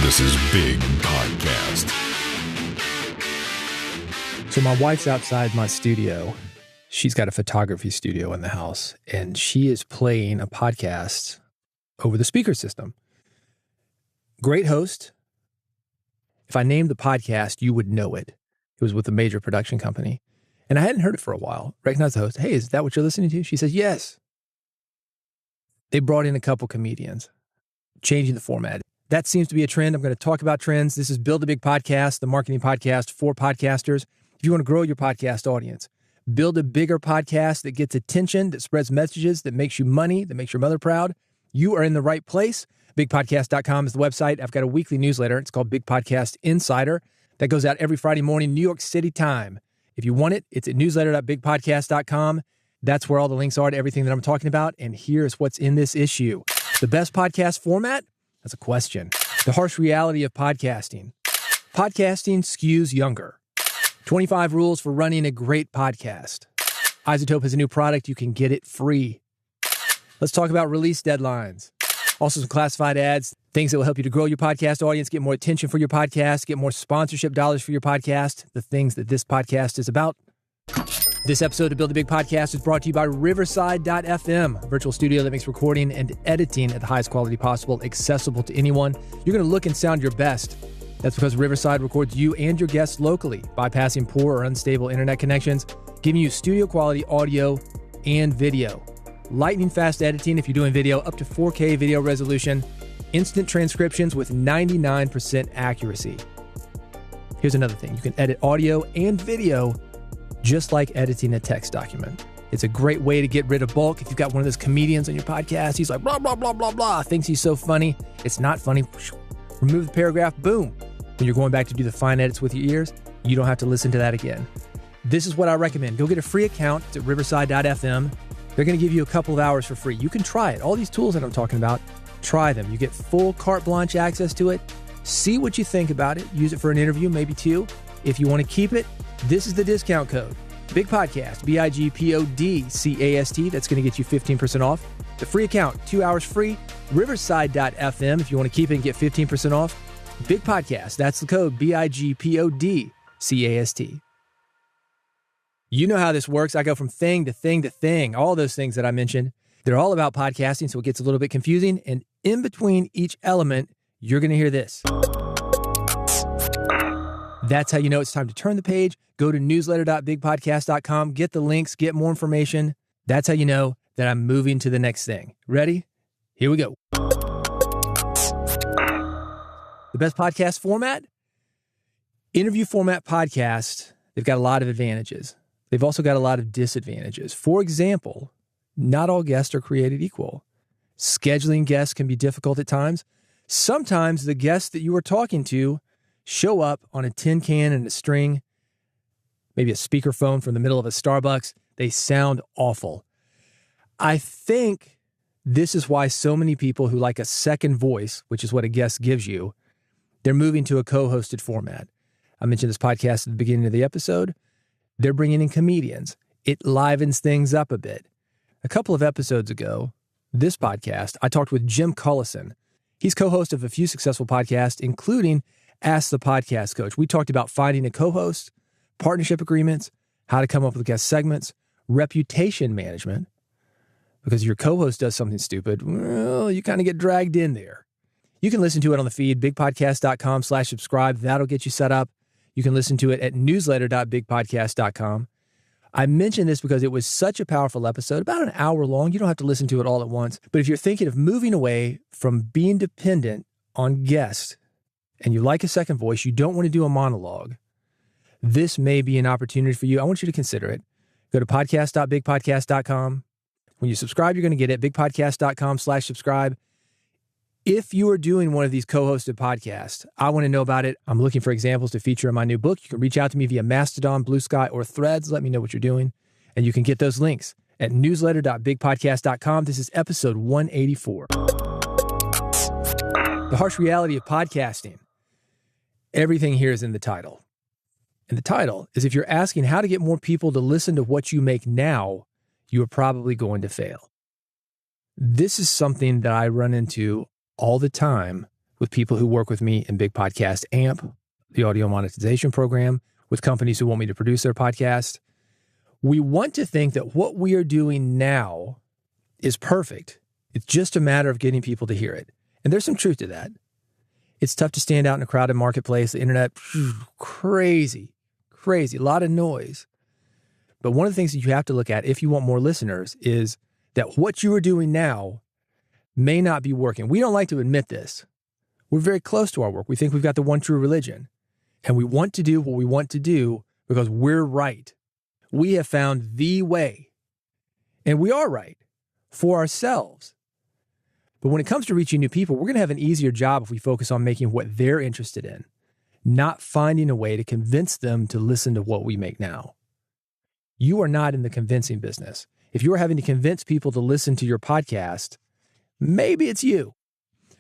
This is Big Podcast. So my wife's outside my studio. She's got a photography studio in the house, and she is playing a podcast over the speaker system. Great host. If I named the podcast, you would know it. It was with a major production company. And I hadn't heard it for a while. Recognized the host. Hey, is that what you're listening to? She says, yes. They brought in a couple comedians, changing the format. That seems to be a trend. I'm going to talk about trends. This is Build a Big Podcast, the marketing podcast for podcasters. If you want to grow your podcast audience, build a bigger podcast that gets attention, that spreads messages, that makes you money, that makes your mother proud, you are in the right place. BigPodcast.com is the website. I've got a weekly newsletter. It's called Big Podcast Insider. That goes out every Friday morning, New York City time. If you want it, it's at newsletter.bigpodcast.com. That's where all the links are to everything that I'm talking about. And here's what's in this issue. The best podcast format? That's a question. The harsh reality of podcasting. Podcasting skews younger. 25 rules for running a great podcast. Isotope has a new product. You can get it free. Let's talk about release deadlines. Also some classified ads, things that will help you to grow your podcast audience, get more attention for your podcast, get more sponsorship dollars for your podcast, the things that this podcast is about. This episode of Build a Big Podcast is brought to you by Riverside.fm, a virtual studio that makes recording and editing at the highest quality possible, accessible to anyone. You're going to look and sound your best. That's because Riverside records you and your guests locally, bypassing poor or unstable internet connections, giving you studio quality audio and video. Lightning fast editing if you're doing video, up to 4K video resolution, instant transcriptions with 99% accuracy. Here's another thing. You can edit audio and video just like editing a text document. It's a great way to get rid of bulk. If you've got one of those comedians on your podcast, he's like, blah, blah, blah, blah, blah, thinks he's so funny. It's not funny. Remove the paragraph, boom. When you're going back to do the fine edits with your ears, you don't have to listen to that again. This is what I recommend. Go get a free account at Riverside.fm. They're going to give you a couple of hours for free. You can try it. All these tools that I'm talking about, try them. You get full carte blanche access to it. See what you think about it. Use it for an interview, maybe two. If you want to keep it, this is the discount code. Big Podcast, BIGPODCAST. That's going to get you 15% off. The free account, 2 hours free. Riverside.fm if you want to keep it and get 15% off. Big Podcast, that's the code, BIGPODCAST. You know how this works. I go from thing to thing to thing. All those things that I mentioned, they're all about podcasting, so it gets a little bit confusing. And in between each element, you're going to hear this. That's how you know it's time to turn the page. Go to newsletter.bigpodcast.com, get the links, get more information. That's how you know that I'm moving to the next thing. Ready? Here we go. The best podcast format? Interview format podcast. They've got a lot of advantages. They've also got a lot of disadvantages. For example, not all guests are created equal. Scheduling guests can be difficult at times. Sometimes the guests that you are talking to show up on a tin can and a string, maybe a speakerphone from the middle of a Starbucks. They sound awful. I think this is why so many people who like a second voice, which is what a guest gives you, they're moving to a co-hosted format. I mentioned this podcast at the beginning of the episode. They're bringing in comedians. It livens things up a bit. A couple of episodes ago, this podcast, I talked with Jim Collison. He's co-host of a few successful podcasts, including Ask the Podcast Coach. We talked about finding a co-host, partnership agreements, how to come up with guest segments, reputation management. Because your co-host does something stupid, well, you kind of get dragged in there. You can listen to it on the feed, bigpodcast.com/subscribe. That'll get you set up. You can listen to it at newsletter.bigpodcast.com. I mentioned this because it was such a powerful episode, about an hour long. You don't have to listen to it all at once. But if you're thinking of moving away from being dependent on guests and you like a second voice, you don't want to do a monologue, this may be an opportunity for you. I want you to consider it. Go to podcast.bigpodcast.com. When you subscribe, you're going to get it, bigpodcast.com/subscribe. If you are doing one of these co-hosted podcasts, I want to know about it. I'm looking for examples to feature in my new book. You can reach out to me via Mastodon, Blue Sky, or Threads. Let me know what you're doing. And you can get those links at newsletter.bigpodcast.com. This is episode 184. The harsh reality of podcasting. Everything here is in the title. And the title is, if you're asking how to get more people to listen to what you make now, you are probably going to fail. This is something that I run into all the time with people who work with me in Big Podcast AMP, the audio monetization program, with companies who want me to produce their podcast. We want to think that what we are doing now is perfect. It's just a matter of getting people to hear it. And there's some truth to that. It's tough to stand out in a crowded marketplace. The internet, crazy, a lot of noise. But one of the things that you have to look at if you want more listeners is that what you are doing now may not be working. We don't like to admit this. We're very close to our work. We think we've got the one true religion. And we want to do what we want to do because we're right. We have found the way. And we are right for ourselves. But when it comes to reaching new people, we're going to have an easier job if we focus on making what they're interested in, not finding a way to convince them to listen to what we make now. You are not in the convincing business. If you are having to convince people to listen to your podcast, maybe it's you.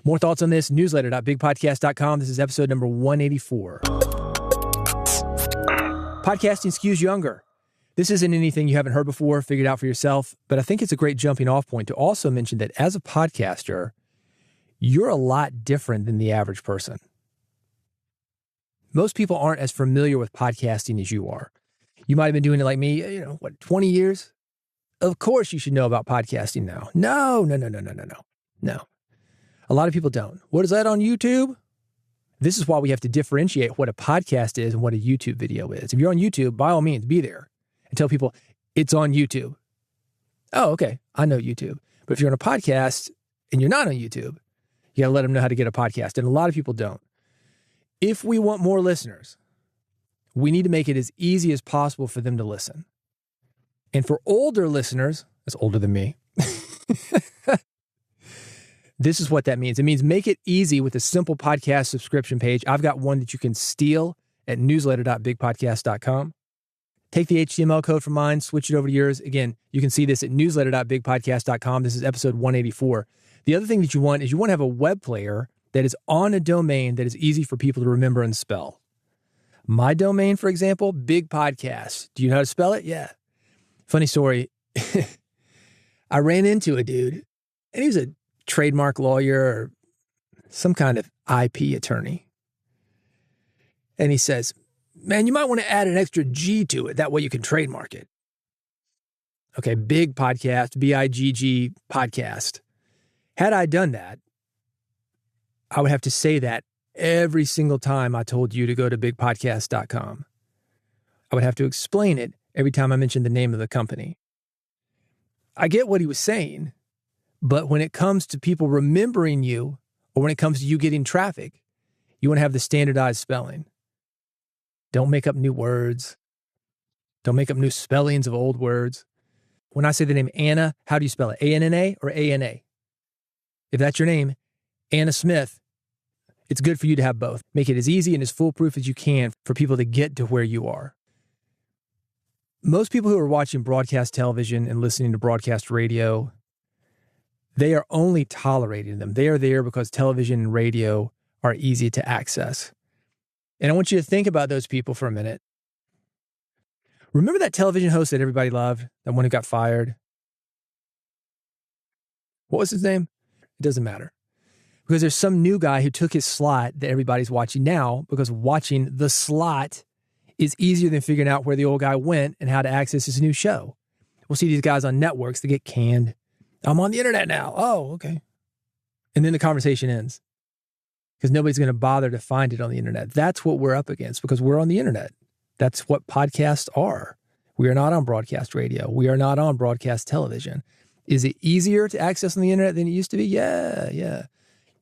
More thoughts on this, newsletter.bigpodcast.com. This is episode number 184. Podcasting skews younger. This isn't anything you haven't heard before, figured out for yourself, but I think it's a great jumping off point to also mention that as a podcaster, you're a lot different than the average person. Most people aren't as familiar with podcasting as you are. You might have been doing it like me, 20 years? Of course you should know about podcasting now. No. A lot of people don't. What is that on YouTube? This is why we have to differentiate what a podcast is and what a YouTube video is. If you're on YouTube, by all means, be there and tell people it's on YouTube. Oh, okay. I know YouTube. But if you're on a podcast and you're not on YouTube, you got to let them know how to get a podcast. And a lot of people don't. If we want more listeners, we need to make it as easy as possible for them to listen. And for older listeners, that's older than me, this is what that means. It means make it easy with a simple podcast subscription page. I've got one that you can steal at newsletter.bigpodcast.com. Take the HTML code from mine, switch it over to yours. Again, you can see this at newsletter.bigpodcast.com. This is episode 184. The other thing that you want is you want to have a web player that is on a domain that is easy for people to remember and spell. My domain, for example, Big Podcast. Do you know how to spell it? Yeah. Funny story. I ran into a dude, and he was a trademark lawyer or some kind of IP attorney. And he says, man, you might want to add an extra G to it. That way you can trademark it. Okay, Big Podcast, BIGG podcast. Had I done that, I would have to say that every single time I told you to go to bigpodcast.com. I would have to explain it every time I mentioned the name of the company. I get what he was saying, but when it comes to people remembering you, or when it comes to you getting traffic, you want to have the standardized spelling. Don't make up new words. Don't make up new spellings of old words. When I say the name Anna, how do you spell it? A-N-N-A or A-N-A? If that's your name, Anna Smith, it's good for you to have both. Make it as easy and as foolproof as you can for people to get to where you are. Most people who are watching broadcast television and listening to broadcast radio, they are only tolerating them. They are there because television and radio are easy to access. And I want you to think about those people for a minute. Remember that television host that everybody loved? That one who got fired? What was his name? It doesn't matter. Because there's some new guy who took his slot that everybody's watching now, because watching the slot is easier than figuring out where the old guy went and how to access his new show. We'll see these guys on networks that get canned. I'm on the internet now. Oh, okay. And then the conversation ends because nobody's going to bother to find it on the internet. That's what we're up against because we're on the internet. That's what podcasts are. We are not on broadcast radio. We are not on broadcast television. Is it easier to access on the internet than it used to be? Yeah.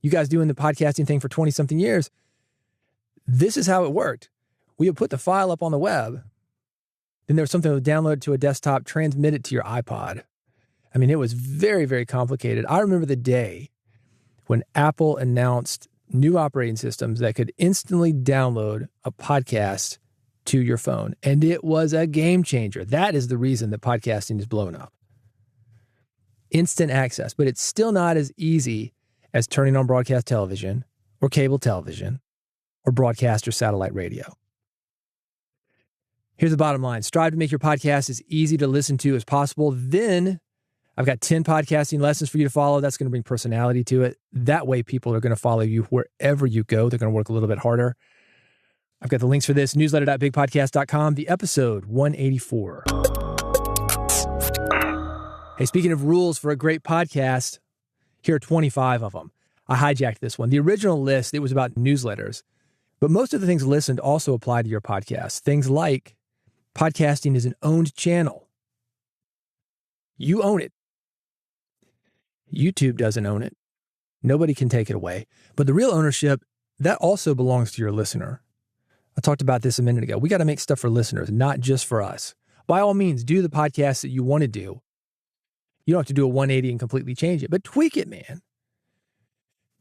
You guys doing the podcasting thing for 20-something years. This is how it worked. We would put the file up on the web. Then there was something that would download to a desktop, transmit it to your iPod. I mean, it was very, very complicated. I remember the day when Apple announced new operating systems that could instantly download a podcast to your phone. And it was a game changer. That is the reason that podcasting is blowing up. Instant access, but it's still not as easy as turning on broadcast television or cable television or broadcast or satellite radio. Here's the bottom line. Strive to make your podcast as easy to listen to as possible. Then I've got 10 podcasting lessons for you to follow. That's going to bring personality to it. That way, people are going to follow you wherever you go. They're going to work a little bit harder. I've got the links for this, newsletter.bigpodcast.com, the episode 184. Hey, speaking of rules for a great podcast, here are 25 of them. I hijacked this one. The original list, it was about newsletters. But most of the things listened also apply to your podcast. Things like podcasting is an owned channel. You own it. YouTube doesn't own it. Nobody can take it away. But the real ownership, that also belongs to your listener. I talked about this a minute ago. We got to make stuff for listeners, not just for us. By all means, do the podcast that you want to do. You don't have to do a 180 and completely change it, but tweak it, man.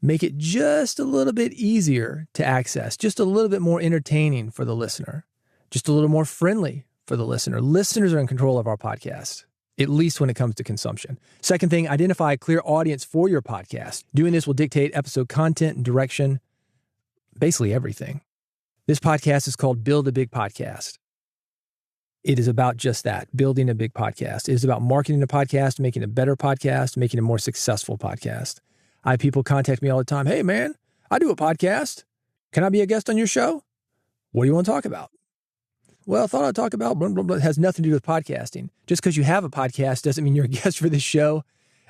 Make it just a little bit easier to access, just a little bit more entertaining for the listener, just a little more friendly for the listener. Listeners are in control of our podcast, at least when it comes to consumption. Second thing, identify a clear audience for your podcast. Doing this will dictate episode content and direction, basically everything. This podcast is called Build a Big Podcast. It is about just that, building a big podcast. It is about marketing a podcast, making a better podcast, making a more successful podcast. I have people contact me all the time. Hey, man, I do a podcast. Can I be a guest on your show? What do you want to talk about? Well, I thought I'd talk about blah, blah, blah. It has nothing to do with podcasting. Just because you have a podcast doesn't mean you're a guest for this show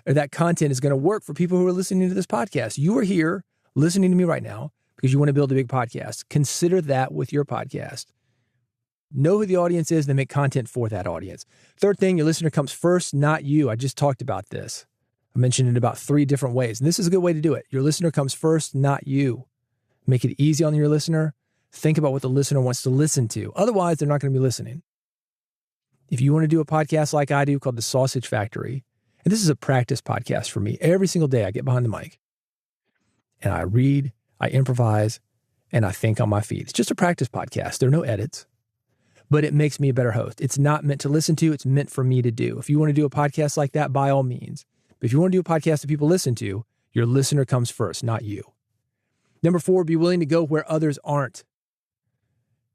or that content is going to work for people who are listening to this podcast. You are here listening to me right now because you want to build a big podcast. Consider that with your podcast. Know who the audience is, then make content for that audience. Third thing, your listener comes first, not you. I just talked about this. I mentioned it about 3 different ways, and this is a good way to do it. Your listener comes first, not you. Make it easy on your listener. Think about what the listener wants to listen to. Otherwise, they're not going to be listening. If you want to do a podcast like I do called The Sausage Factory, and this is a practice podcast for me. Every single day I get behind the mic and I read, I improvise, and I think on my feet. It's just a practice podcast. There are no edits, but it makes me a better host. It's not meant to listen to. It's meant for me to do. If you want to do a podcast like that, by all means. But if you want to do a podcast that people listen to, your listener comes first, not you. Number 4, be willing to go where others aren't.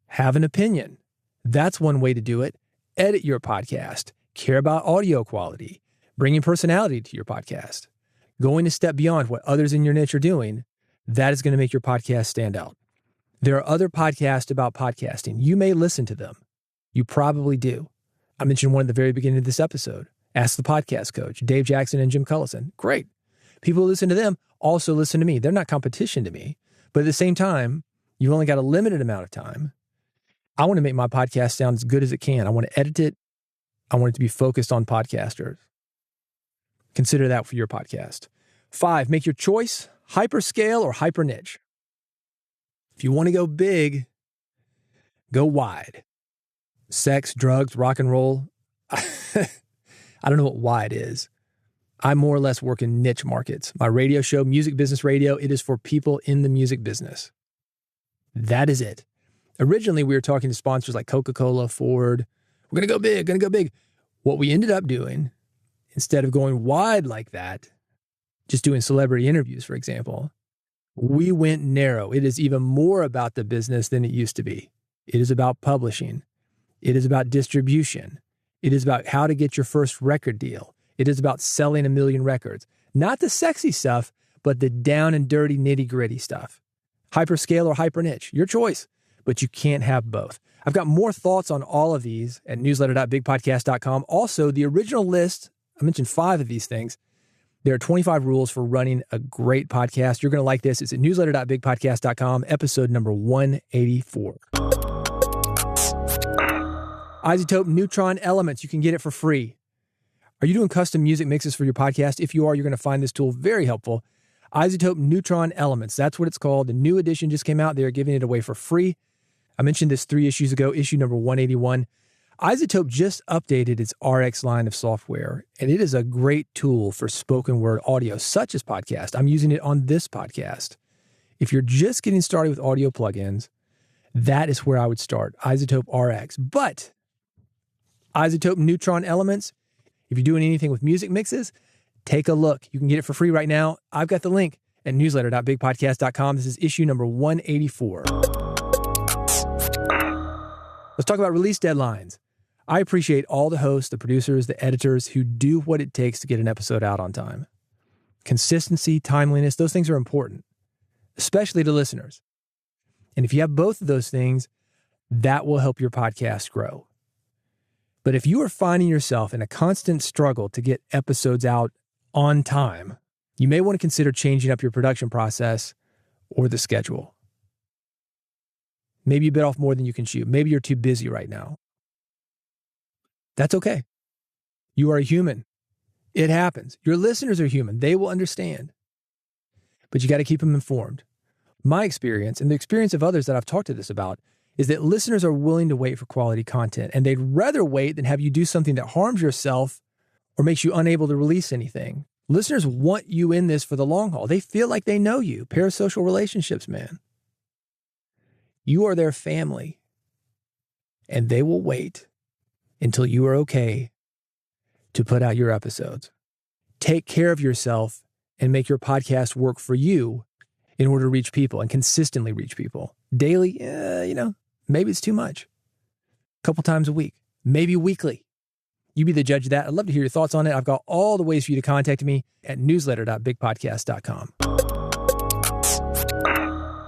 Have an opinion. That's one way to do it. Edit your podcast. Care about audio quality. Bringing personality to your podcast. Going a step beyond what others in your niche are doing. That is going to make your podcast stand out. There are other podcasts about podcasting. You may listen to them. You probably do. I mentioned one at the very beginning of this episode. Ask the Podcast Coach, Dave Jackson and Jim Cullison. Great. People who listen to them also listen to me. They're not competition to me. But at the same time, you've only got a limited amount of time. I want to make my podcast sound as good as it can. I want to edit it. I want it to be focused on podcasters. Consider that for your podcast. 5, make your choice, hyperscale or hyper niche. If you want to go big, go wide. Sex, drugs, rock and roll. I don't know what wide is. I more or less work in niche markets. My radio show, Music Business Radio, it is for people in the music business. That is it. Originally, we were talking to sponsors like Coca-Cola, Ford. We're going to go big. What we ended up doing, instead of going wide like that, just doing celebrity interviews, for example, we went narrow. It is even more about the business than it used to be. It is about publishing. It is about distribution. It is about how to get your first record deal. It is about selling 1 million records. Not the sexy stuff, but the down and dirty, nitty-gritty stuff. Hyperscale or hyper niche, your choice, but you can't have both. I've got more thoughts on all of these at newsletter.bigpodcast.com. Also, the original list, I mentioned 5 of these things. There are 25 rules for running a great podcast. You're going to like this. It's at newsletter.bigpodcast.com, episode number 184. Isotope Neutron Elements. You can get it for free. Are you doing custom music mixes for your podcast? If you are, you're going to find this tool very helpful. Isotope Neutron Elements. That's what it's called. The new edition just came out. They're giving it away for free. I mentioned this 3 issues ago, issue number 181. Isotope just updated its RX line of software, and it is a great tool for spoken word audio, such as podcast. I'm using it on this podcast. If you're just getting started with audio plugins, that is where I would start, Isotope RX. But Isotope Neutron Elements, if you're doing anything with music mixes, take a look. You can get it for free right now. I've got the link at newsletter.bigpodcast.com. This is issue number 184. Let's talk about release deadlines. I appreciate all the hosts, the producers, the editors who do what it takes to get an episode out on time. Consistency, timeliness, those things are important, especially to listeners. And if you have both of those things, that will help your podcast grow. But if you are finding yourself in a constant struggle to get episodes out on time, you may want to consider changing up your production process or the schedule. Maybe you bit off more than you can chew. Maybe you're too busy right now. That's okay. You are a human. It happens. Your listeners are human. They will understand. But you got to keep them informed. My experience, and the experience of others that I've talked to this about, is that listeners are willing to wait for quality content, and they'd rather wait than have you do something that harms yourself or makes you unable to release anything. Listeners want you in this for the long haul. They feel like they know you. Parasocial relationships, man. You are their family, and they will wait until you are okay to put out your episodes. Take care of yourself and make your podcast work for you in order to reach people and consistently reach people. Daily, maybe it's too much. A couple times a week, maybe weekly. You be the judge of that. I'd love to hear your thoughts on it. I've got all the ways for you to contact me at newsletter.bigpodcast.com.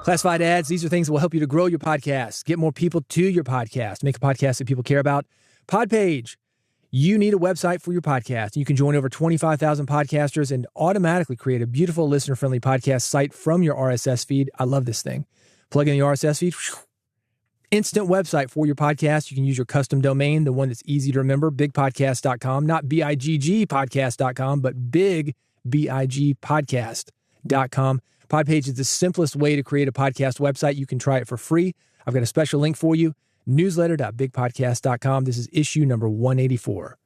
Classified ads, these are things that will help you to grow your podcast, get more people to your podcast, make a podcast that people care about. Podpage, you need a website for your podcast. You can join over 25,000 podcasters and automatically create a beautiful listener-friendly podcast site from your RSS feed. I love this thing. Plug in the RSS feed, instant website for your podcast. You can use your custom domain, the one that's easy to remember, bigpodcast.com, not BIGG podcast.com, but big, B-I-G podcast.com. Podpage is the simplest way to create a podcast website. You can try it for free. I've got a special link for you, newsletter.bigpodcast.com. This is issue number 184.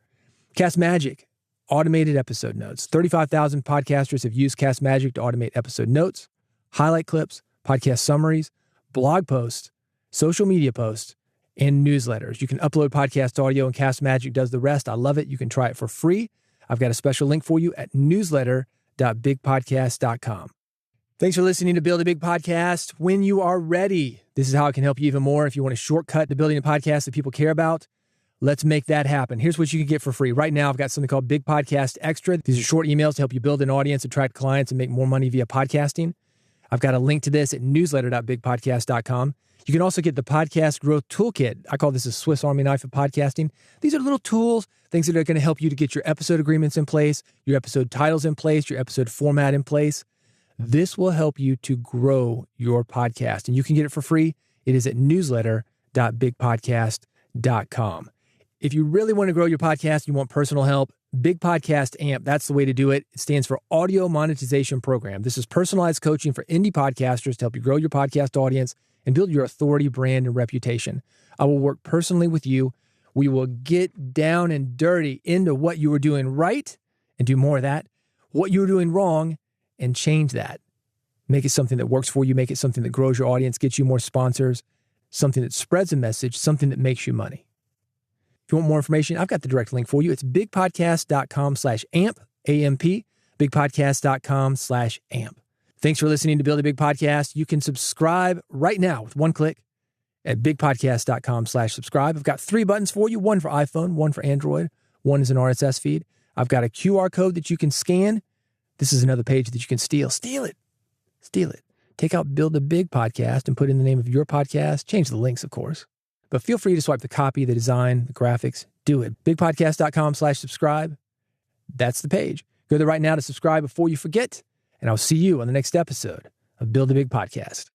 Cast Magic, automated episode notes. 35,000 podcasters have used Cast Magic to automate episode notes, highlight clips, podcast summaries, blog posts, social media posts, and newsletters. You can upload podcast audio and Cast Magic does the rest. I love it. You can try it for free. I've got a special link for you at newsletter.bigpodcast.com. Thanks for listening to Build a Big Podcast. When you are ready, this is how I can help you even more. If you want a shortcut to building a podcast that people care about, let's make that happen. Here's what you can get for free. Right now, I've got something called Big Podcast Extra. These are short emails to help you build an audience, attract clients, and make more money via podcasting. I've got a link to this at newsletter.bigpodcast.com. You can also get the Podcast Growth Toolkit. I call this a Swiss Army knife of podcasting. These are little tools, things that are going to help you to get your episode agreements in place, your episode titles in place, your episode format in place. This will help you to grow your podcast, and you can get it for free. It is at newsletter.bigpodcast.com. If you really want to grow your podcast, you want personal help, Big Podcast AMP, that's the way to do it. It stands for Audio Monetization Program. This is personalized coaching for indie podcasters to help you grow your podcast audience and build your authority, brand, and reputation. I will work personally with you. We will get down and dirty into what you were doing right and do more of that, what you were doing wrong, and change that. Make it something that works for you. Make it something that grows your audience, gets you more sponsors, something that spreads a message, something that makes you money. If you want more information, I've got the direct link for you. It's bigpodcast.com/amp, A-M-P, bigpodcast.com/amp. Thanks for listening to Build a Big Podcast. You can subscribe right now with one click at bigpodcast.com/subscribe. I've got 3 buttons for you, one for iPhone, one for Android, one is an RSS feed. I've got a QR code that you can scan. This is another page that you can steal. Steal it. Steal it. Take out Build a Big Podcast and put in the name of your podcast. Change the links, of course. But feel free to swipe the copy, the design, the graphics. Do it. Bigpodcast.com/subscribe. That's the page. Go there right now to subscribe before you forget. And I'll see you on the next episode of Build a Big Podcast.